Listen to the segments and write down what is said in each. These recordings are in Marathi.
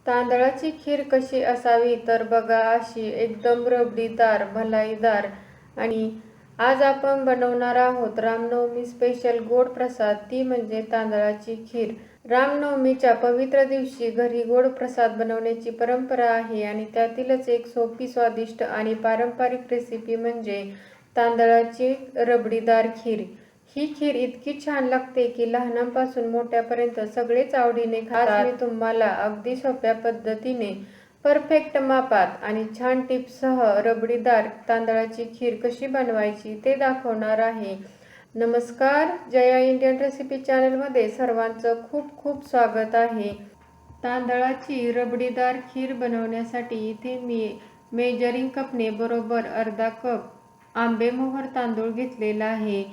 तांदळाची खीर कशी असावी तर बघा अशी एकदम रबडीदार, मलाईदार. आणि आज आपण बनवणार आहोत रामनवमी स्पेशल गोड प्रसाद, ती म्हणजे तांदळाची खीर. रामनवमीच्या पवित्र दिवशी घरी गोड प्रसाद बनवण्याची परंपरा आहे आणि त्यातीलच एक सोपी, स्वादिष्ट आणि पारंपरिक रेसिपी म्हणजे तांदळाची रबडीदार खीर. ही खीर इतकी छान लागते की लहानांपासून मोठ्यापर्यंत सगळेच आवडीने खातात. मी तुम्हाला अगदी सोप्या पद्धतीने, परफेक्ट मापात आणि छान टिप्ससह रबडीदार तांदळाची खीर कशी बनवायची ते दाखवणार आहे. नमस्कार, जया इंडियन रेसिपी चॅनलमध्ये सर्वांचं खूप खूप स्वागत आहे. तांदळाची रबडीदार खीर बनवण्यासाठी इथे मी मेजरिंग कपने बरोबर अर्धा कप आंबेमोहर तांदूळ घेतलेला आहे.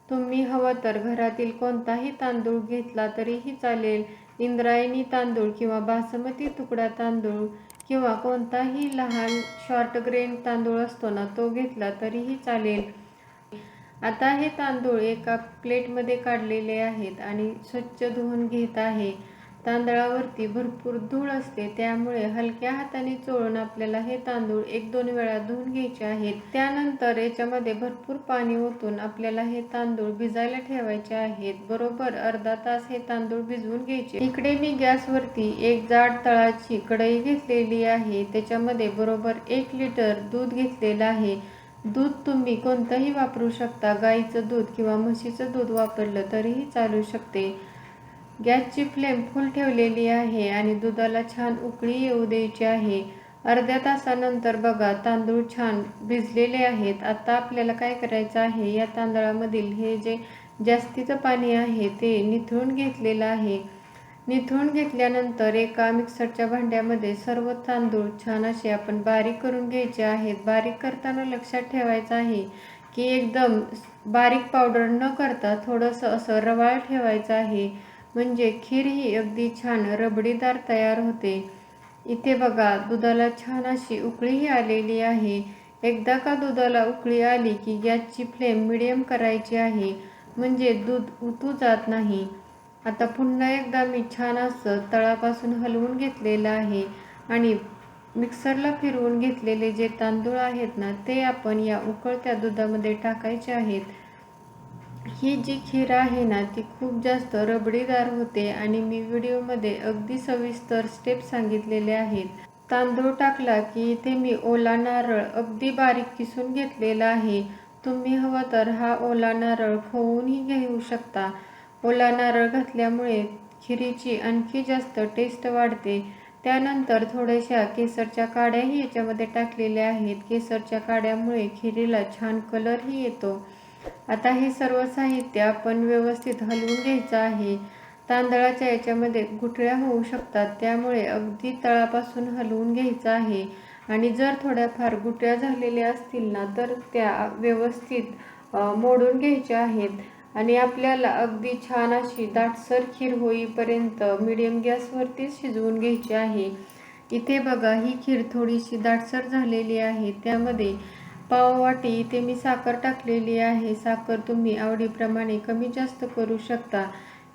तुम्ही हवं तर घरातील कोणताही तांदूळ घेतला तरीही चालेल. इंद्रायणी तांदूळ किंवा बासमती तुकडा तांदूळ किंवा कोणताही लहान शॉर्ट ग्रेन तांदूळ असतो ना, तो घेतला तरीही चालेल. आता हे तांदूळ एका प्लेटमध्ये काढलेले आहेत आणि स्वच्छ धुवून घेत आहे. तांदळावरती भरपूर धूळ असते, त्यामुळे हलक्या हाताने चोळून आपल्याला हे तांदूळ 1-2 वेळा धुवून घ्यायचे आहेत. त्यानंतर याच्यामध्ये भरपूर पाणी ओतून आपल्याला हे तांदूळ भिजायला ठेवायचे आहेत. बरोबर अर्धा तास हे तांदूळ भिजवून घ्यायचे. इकडे मी गॅसवरती एक जाड तळाची कढई घेतलेली आहे. त्याच्यामध्ये बरोबर 1 लिटर दूध घेतलेलं आहे. दूध तुम्ही कोणतंही वापरू शकता. गाईचं दूध किंवा म्हशीचं दूध वापरलं तरीही चालू शकते. गॅसची फ्लेम फुल ठेवलेली आहे आणि दुधाला छान उकळी येऊ द्यायची आहे. अर्ध्या तासानंतर बघा तांदूळ छान भिजलेले आहेत. आता आपल्याला काय करायचं आहे, या तांदळामधील हे जे जास्तीचं पाणी आहे ते निथळून घेतलेलं आहे. निथळून घेतल्यानंतर एका मिक्सरच्या भांड्यामध्ये सर्व तांदूळ छान असे आपण बारीक करून घ्यायचे आहेत. बारीक करताना लक्षात ठेवायचं आहे की एकदम बारीक पावडर न करता थोडंसं असं रवाळ ठेवायचं आहे, म्हणजे खीर ही अगदी छान रबडीदार तयार होते. इथे बघा दुधाला छान अशी उकळीही आलेली आहे. एकदा का दुधाला उकळी आली की गॅसची फ्लेम मिडियम करायची आहे, म्हणजे दूध उतू जात नाही. आता पुन्हा एकदा मी छान असं तळापासून हलवून घेतलेलं आहे आणि मिक्सरला फिरवून घेतलेले जे तांदूळ आहेत ना, ते आपण या उकळत्या दुधामध्ये टाकायचे आहेत. ही जी खीर आहे ना, ती खूप जास्त रबडीदार होते आणि मी व्हिडिओमध्ये अगदी सविस्तर स्टेप सांगितलेले आहेत. तांदूळ टाकला की इथे मी ओला नारळ अगदी बारीक किसून घेतलेला आहे. तुम्ही हवं तर हा ओला नारळ खवूनही घेऊ शकता. ओला नारळ घातल्यामुळे खिरीची आणखी जास्त टेस्ट वाढते. त्यानंतर थोड्याशा केसरच्या काड्याही याच्यामध्ये टाकलेल्या आहेत. केसरच्या काड्यामुळे खिरीला छान कलरही येतो. आता हे सर्व साहित्य आपण व्यवस्थित हलवून घ्यायचं आहे. तांदळाच्या याच्यामध्ये गुठळ्या होऊ शकतात, त्यामुळे अगदी तळापासून हलवून घ्यायचं आहे. आणि जर थोड्याफार गुठळ्या झालेल्या असतील ना, तर त्या व्यवस्थित मोडून घ्यायच्या आहेत. आणि आपल्याला अगदी छान अशी दाटसर खीर होईपर्यंत मीडियम गॅसवरती शिजवून घ्यायची आहे. इथे बघा ही खीर थोडीशी दाटसर झालेली आहे. त्यामध्ये पाव वाटी इथे मी साखर टाकलेली आहे. साखर तुम्ही आवडीप्रमाणे कमी जास्त करू शकता.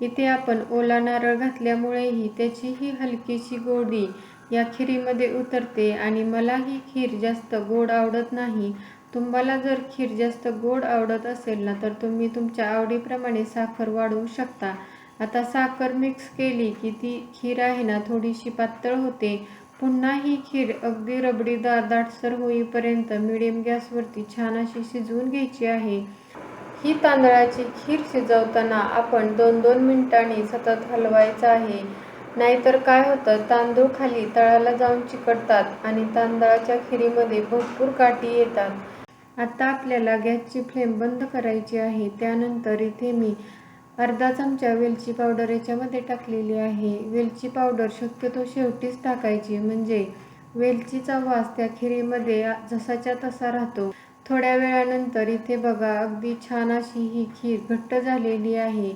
इथे आपण ओला नारळ घातल्यामुळेही त्याचीही हलकीशी गोडी या खिरीमध्ये उतरते आणि मला ही खीर जास्त गोड आवडत नाही. तुम्हाला जर खीर जास्त गोड आवडत असेल ना, तर तुम्ही तुमच्या आवडीप्रमाणे साखर वाढवू शकता. आता साखर मिक्स केली की ती खीर आहे ना थोडीशी पातळ होते. पुन्हा ही खीर अगदी रबडीदार दाटसर होईपर्यंत मिडियम गॅसवरती छान अशी शिजवून घ्यायची आहे. ही तांदळाची खीर शिजवताना आपण 2-2 मिनिटांनी सतत हलवायचं आहे. नाहीतर काय होतं, तांदूळ खाली तळाला जाऊन चिकटतात आणि तांदळाच्या खिरीमध्ये भरपूर गाठी येतात. आता आपल्याला गॅसची फ्लेम बंद करायची आहे. त्यानंतर इथे मी अर्धा चमचा वेलची पावडर याच्यामध्ये टाकलेली आहे. वेलची पावडर शक्यतो शेवटीच टाकायची, म्हणजे वेलचीचा वास त्या खिरीमध्ये जसाच्या तसा राहतो. थोड्या वेळानंतर इथे बघा अगदी छान अशी ही खीर घट्ट झालेली आहे.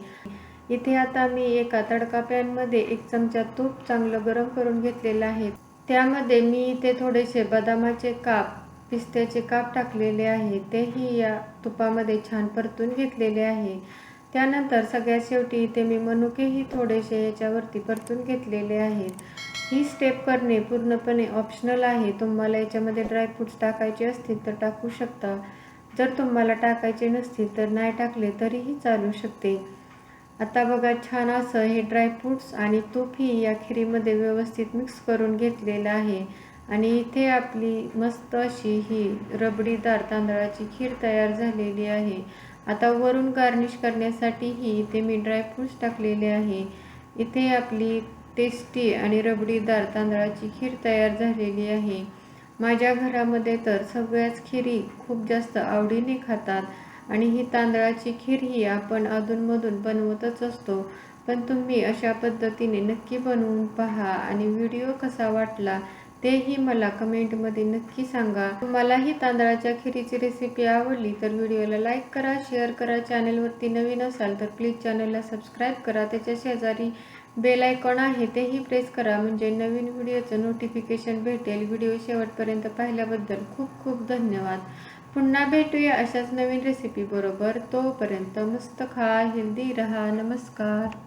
इथे आता मी एका तडका पॅनमध्ये 1 चमचा तूप चांगलं गरम करून घेतलेलं आहे. त्यामध्ये मी इथे थोडेसे बदामाचे काप, पिस्त्याचे काप टाकलेले आहे. तेही या तुपामध्ये छान परतून घेतलेले आहे. त्यानंतर सगळ्यात शेवटी इथे मी मनुकेही थोडेसे याच्यावरती परतून घेतलेले आहेत। ही स्टेप करणे पूर्णपणे ऑप्शनल आहे। तुम्हाला याच्यामध्ये ड्रायफ्रूट्स टाकायचे असतील तर टाकू शकता, जर तुम्हाला टाकायचे नसतील तर नाही टाकले तरीही चालू शकते। आता बघा, छान असं हे ड्रायफ्रूट्स आणि तूपही या खिरीमध्ये व्यवस्थित मिक्स करून घेतलेलं आहे आणि इथे आपली मस्त अशी ही रबडीदार तांदळाची खीर तयार झालेली आहे। आता वरून गार्निश करण्यासाठीही इथे मी ड्रायफ्रूट्स टाकलेले आहे। इथे आपली टेस्टी आणि रबडीदार तांदळाची खीर तयार झालेली आहे। माझ्या घरामध्ये तर सगळ्याच खिरी खूप जास्त आवडीने खातात आणि ही तांदळाची खीर ही आपण अधूनमधून बनवतच असतो, पण तुम्ही अशा पद्धतीने नक्की बनवून पहा आणि व्हिडिओ कसा वाटला तेही मला कमेंटमध्ये नक्की सांगा। तुम्हाला ही तांदळाच्या खिरीची रेसिपी आवडली तर व्हिडिओला लाईक करा, शेअर करा। चॅनलवरती नवीन असाल तर प्लीज चॅनलला सबस्क्राईब करा। त्याच्या शेजारी बेल आयकॉन आहे तेही प्रेस करा, म्हणजे नवीन व्हिडिओचं नोटिफिकेशन भेटेल। व्हिडिओ शेवटपर्यंत पाहिल्याबद्दल खूप खूप धन्यवाद। पुन्हा भेटूया अशाच नवीन रेसिपी बरोबर। तोपर्यंत मस्त खा, हेल्दी रहा। नमस्कार।